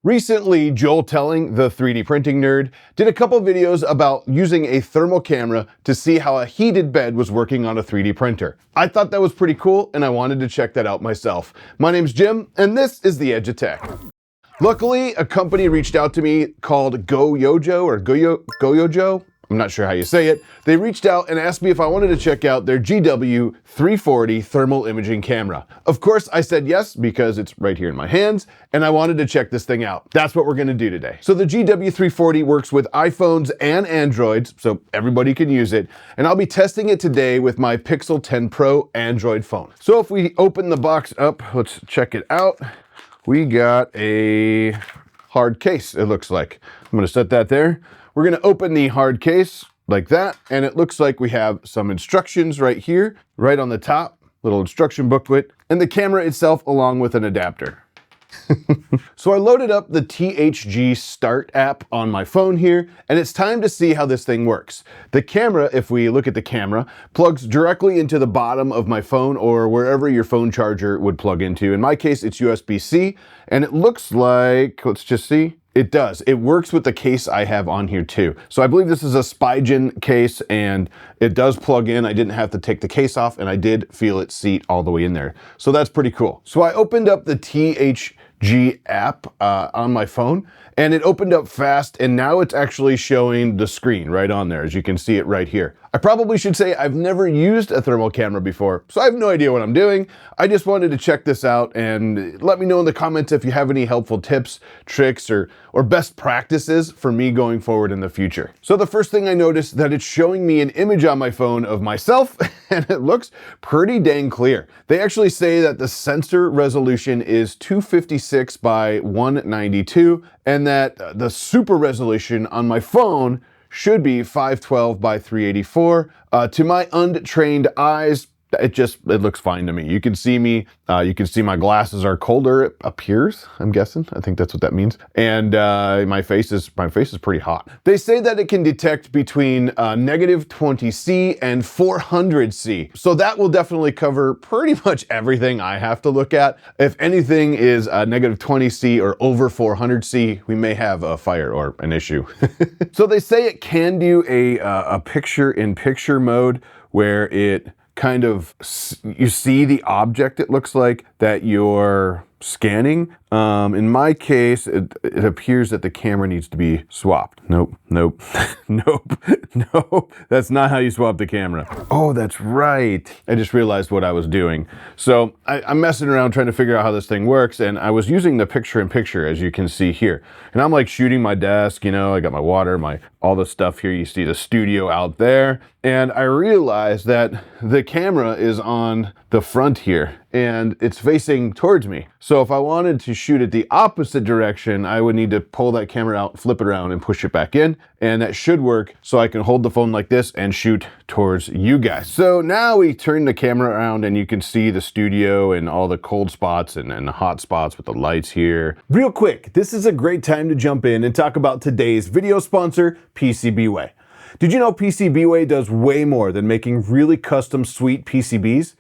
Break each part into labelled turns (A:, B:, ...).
A: Recently, Joel Telling, the 3D printing nerd, did a couple videos about using a thermal camera to see how a heated bed was working on a 3D printer. I thought that was pretty cool, and I wanted to check that out myself. My name's Jim, and this is The Edge of Tech. Luckily, a company reached out to me called Goyojo. I'm not sure how you say it. They reached out and asked me if I wanted to check out their GW340 thermal imaging camera. Of course, I said yes because it's right here in my hands, and I wanted to check this thing out. That's what we're gonna do today. So the GW340 works with iPhones and Androids, so everybody can use it, and I'll be testing it today with my Pixel 10 Pro Android phone. So if we open the box up, let's check it out. We got a hard case, it looks like. I'm gonna set that there. We're gonna open the hard case like that, and it looks like we have some instructions right here, right on the top, little instruction booklet, and the camera itself along with an adapter. So I loaded up the THG Start app on my phone here, and it's time to see how this thing works. The camera, if we look at the camera, plugs directly into the bottom of my phone or wherever your phone charger would plug into. In my case, it's USB-C, and it looks like, let's just see. It does. It works with the case I have on here too. So I believe this is a Spigen case, and it does plug in. I didn't have to take the case off, and I did feel it seat all the way in there. So that's pretty cool. So I opened up the THG app on my phone, and it opened up fast, and now it's actually showing the screen right on there, as you can see it right here. I probably should say I've never used a thermal camera before, so I have no idea what I'm doing. I just wanted to check this out, and let me know in the comments if you have any helpful tips, tricks, or best practices for me going forward in the future. So the first thing I noticed that it's showing me an image on my phone of myself, and it looks pretty dang clear. They actually say that the sensor resolution is 256 by 192, and that the super resolution on my phone should be 512 by 384. To my untrained eyes, it looks fine to me. You can see me, you can see my glasses are colder, it appears, I'm guessing. I think that's what that means. And my face is pretty hot. They say that it can detect between -20°C and 400°C. So that will definitely cover pretty much everything I have to look at. If anything is -20°C or over 400°C, we may have a fire or an issue. So they say it can do a picture-in-picture mode where it kind of, you see the object, it looks like, that you're scanning. In my case, it appears that the camera needs to be swapped. Nope. That's not how you swap the camera. Oh, that's right. I just realized what I was doing. So I'm messing around trying to figure out how this thing works, and I was using the picture-in-picture, as you can see here. And I'm like shooting my desk, you know, I got my water, all the stuff here. You see the studio out there. And I realized that the camera is on the front here, and it's facing towards me. So if I wanted to shoot it the opposite direction, I would need to pull that camera out, flip it around, and push it back in. And that should work, so I can hold the phone like this and shoot towards you guys. So now we turn the camera around, and you can see the studio and all the cold spots and the hot spots with the lights here. Real quick, this is a great time to jump in and talk about today's video sponsor, PCBWay. Did you know PCBWay does way more than making really custom sweet PCBs?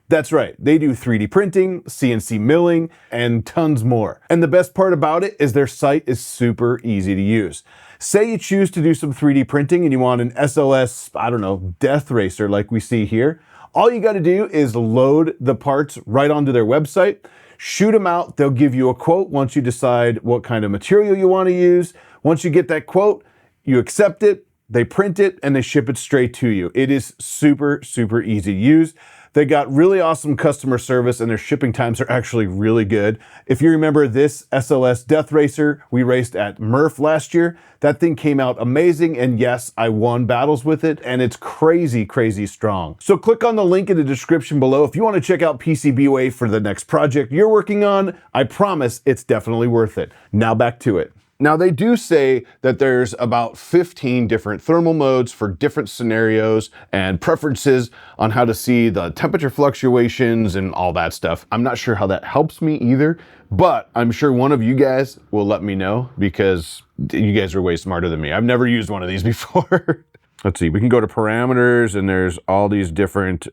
A: That's right, they do 3D printing, CNC milling, and tons more. And the best part about it is their site is super easy to use. Say you choose to do some 3D printing and you want an SLS, I don't know, death racer like we see here. All you gotta do is load the parts right onto their website, shoot them out, they'll give you a quote once you decide what kind of material you wanna use. Once you get that quote, you accept it, they print it, and they ship it straight to you. It is super, super easy to use. They got really awesome customer service, and their shipping times are actually really good. If you remember this SLS Death Racer we raced at Murph last year, that thing came out amazing, and yes, I won battles with it, and it's crazy, crazy strong. So click on the link in the description below if you want to check out PCBWay for the next project you're working on. I promise it's definitely worth it. Now back to it. Now they do say that there's about 15 different thermal modes for different scenarios and preferences on how to see the temperature fluctuations and all that stuff. I'm not sure how that helps me either, but I'm sure one of you guys will let me know because you guys are way smarter than me. I've never used one of these before. Let's see, we can go to parameters and there's all these different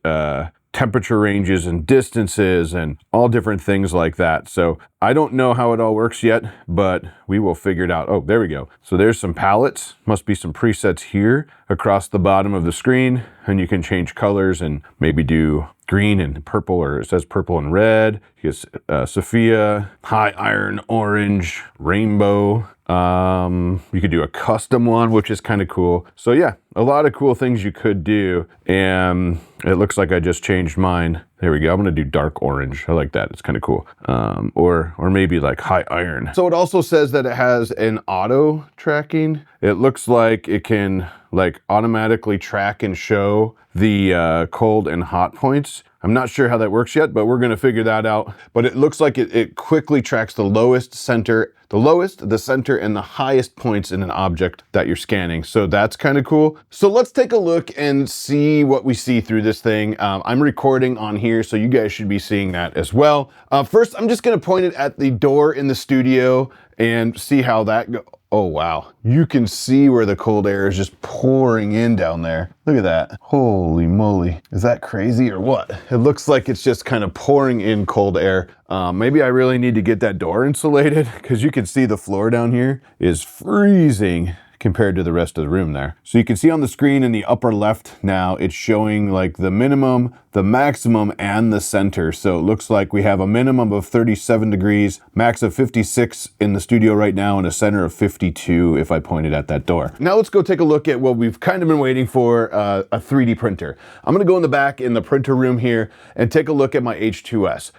A: temperature ranges and distances and all different things like that. So I don't know how it all works yet, but we will figure it out. Oh, there we go. So there's some palettes, must be some presets here across the bottom of the screen, and you can change colors and maybe do green and purple, or it says purple and red. You get Sophia, high iron, orange, rainbow. You could do a custom one, which is kind of cool. So yeah, a lot of cool things you could do. And it looks like I just changed mine. There we go. I'm gonna do dark orange. I like that. It's kind of cool. Or maybe like high iron. So it also says that it has an auto tracking. It looks like it can like automatically track and show the cold and hot points. I'm not sure how that works yet, but we're gonna figure that out. But it looks like it quickly tracks the lowest, the center, and the highest points in an object that you're scanning. So that's kind of cool. So let's take a look and see what we see through this thing. I'm recording on here, so you guys should be seeing that as well. First, I'm just gonna point it at the door in the studio and see how that goes. Oh, wow. You can see where the cold air is just pouring in down there. Look at that. Holy moly. Is that crazy or what? It looks like it's just kind of pouring in cold air. Maybe I really need to get that door insulated, because you can see the floor down here is freezing compared to the rest of the room there. So you can see on the screen in the upper left now, it's showing like the minimum, the maximum, and the center. So it looks like we have a minimum of 37 degrees, max of 56 in the studio right now, and a center of 52 if I pointed at that door. Now let's go take a look at what we've kind of been waiting for, a 3D printer. I'm gonna go in the back in the printer room here and take a look at my H2S.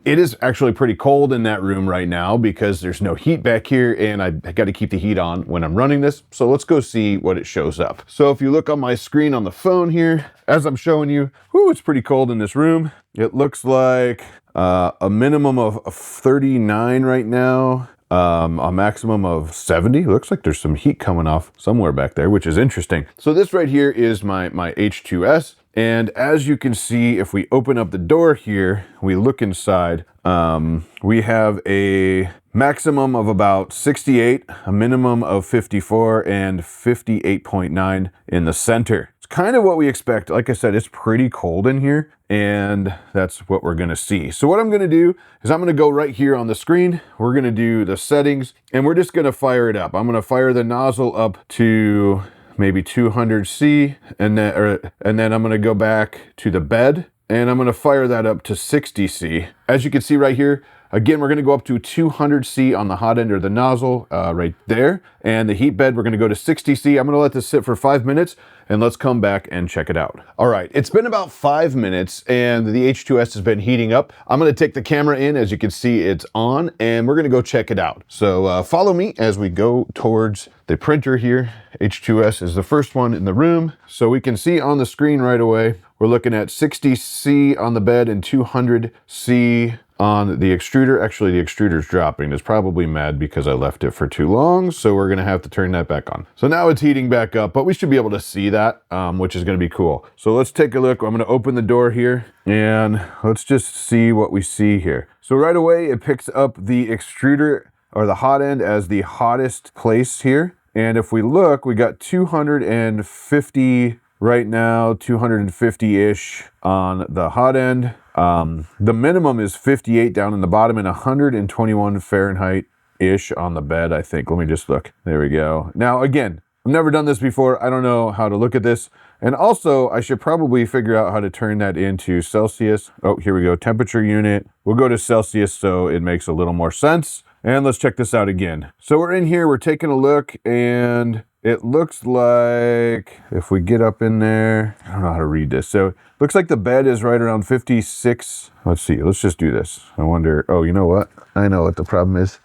A: It is actually pretty cold in that room right now because there's no heat back here, and I got to keep the heat on when I'm running this. So let's go see what it shows up. So if you look on my screen on the phone here, as I'm showing you, whoo, it's pretty cold in this room. It looks like a minimum of 39 right now, a maximum of 70. Looks like there's some heat coming off somewhere back there, which is interesting. So this right here is my H2S. And as you can see, if we open up the door here, we look inside, we have a maximum of about 68, a minimum of 54, and 58.9 in the center. It's kind of what we expect. Like I said, it's pretty cold in here, and that's what we're gonna see. So what I'm gonna do is I'm gonna go right here on the screen. We're gonna do the settings, and we're just gonna fire it up. I'm gonna fire the nozzle up to maybe 200C, and then I'm gonna go back to the bed, and I'm gonna fire that up to 60C. As you can see right here, again, we're gonna go up to 200C on the hot end of the nozzle right there. And the heat bed, we're gonna go to 60C. I'm gonna let this sit for 5 minutes, and let's come back and check it out. All right, it's been about 5 minutes, and the H2S has been heating up. I'm gonna take the camera in. As you can see, it's on, and we're gonna go check it out. So follow me as we go towards the printer here. H2S is the first one in the room. So we can see on the screen right away, we're looking at 60C on the bed and 200C on the extruder. Actually, the extruder's dropping. It's probably mad because I left it for too long, so we're gonna have to turn that back on. So now it's heating back up, but we should be able to see that, which is gonna be cool. So let's take a look. I'm gonna open the door here, and let's just see what we see here. So right away, it picks up the extruder, or the hot end, as the hottest place here. And if we look, we got 250 right now, 250-ish on the hot end. The minimum is 58 down in the bottom, and 121 Fahrenheit-ish on the bed, I think. Let me just look. There we go. Now, again, I've never done this before. I don't know how to look at this. And also, I should probably figure out how to turn that into Celsius. Oh, here we go. Temperature unit. We'll go to Celsius so it makes a little more sense. And let's check this out again. So we're in here, we're taking a look, and it looks like, if we get up in there, I don't know how to read this. So it looks like the bed is right around 56. Let's see, let's just do this. I wonder, oh, you know what? I know what the problem is.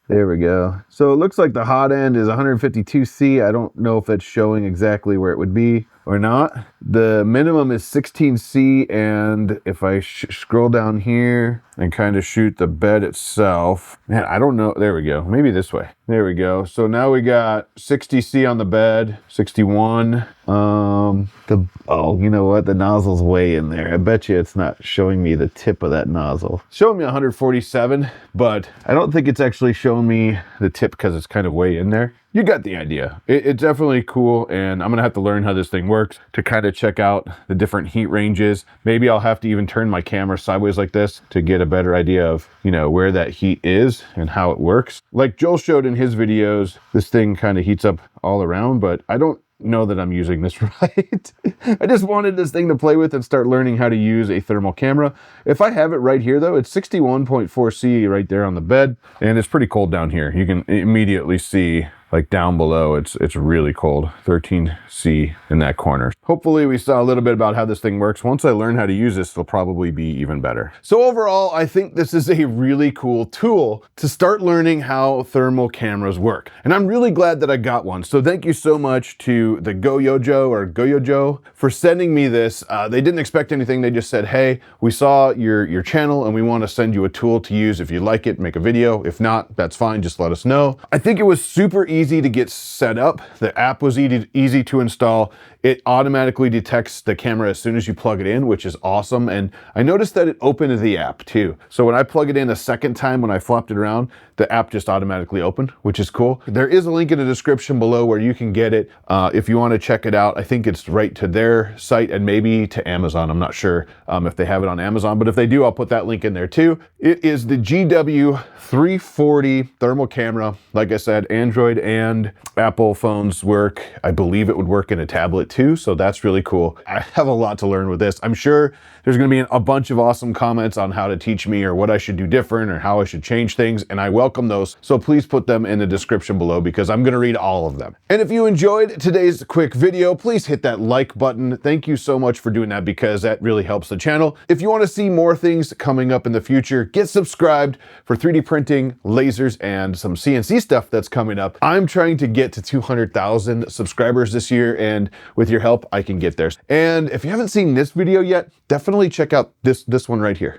A: There we go. So it looks like the hot end is 152C. I don't know if that's showing exactly where it would be or not. The minimum is 16C, and if I scroll down here and kind of shoot the bed itself, man, I don't know. There we go. Maybe this way. There we go. So now we got 60C on the bed, 61. Oh, you know what? The nozzle's way in there. I bet you it's not showing me the tip of that nozzle. It's showing me 147, but I don't think it's actually showing me the tip because it's kind of way in there. You got the idea. It's definitely cool, and I'm gonna have to learn how this thing works to kind of check out the different heat ranges. Maybe I'll have to even turn my camera sideways like this to get a better idea of, you know, where that heat is and how it works. Like Joel showed in his videos, this thing kind of heats up all around, but I don't know that I'm using this right. I just wanted this thing to play with and start learning how to use a thermal camera. If I have it right here though, it's 61.4 C right there on the bed, and it's pretty cold down here. You can immediately see, like down below, it's really cold, 13 C in that corner. Hopefully we saw a little bit about how this thing works. Once I learn how to use this, it'll probably be even better. So overall, I think this is a really cool tool to start learning how thermal cameras work. And I'm really glad that I got one. So thank you so much to the Goyojo for sending me this. They didn't expect anything. They just said, hey, we saw your channel and we want to send you a tool to use. If you like it, make a video. If not, that's fine. Just let us know. I think it was super easy to get set up. The app was easy to install. It automatically detects the camera as soon as you plug it in, which is awesome. And I noticed that it opened the app too. So when I plug it in a second time, when I flopped it around, the app just automatically opened, which is cool. There is a link in the description below where you can get it if you want to check it out. I think it's right to their site and maybe to Amazon. I'm not sure if they have it on Amazon, but if they do, I'll put that link in there too. It is the GW340 thermal camera. Like I said, Android and Apple phones work. I believe it would work in a tablet too, so that's really cool. I have a lot to learn with this. I'm sure there's going to be a bunch of awesome comments on how to teach me or what I should do different or how I should change things, and I welcome those. So please put them in the description below because I'm going to read all of them. And if you enjoyed today's quick video, please hit that like button. Thank you so much for doing that because that really helps the channel. If you want to see more things coming up in the future, get subscribed for 3D printing, lasers, and some CNC stuff that's coming up. I'm trying to get to 200,000 subscribers this year, and with your help, I can get there. And if you haven't seen this video yet, definitely check out this one right here.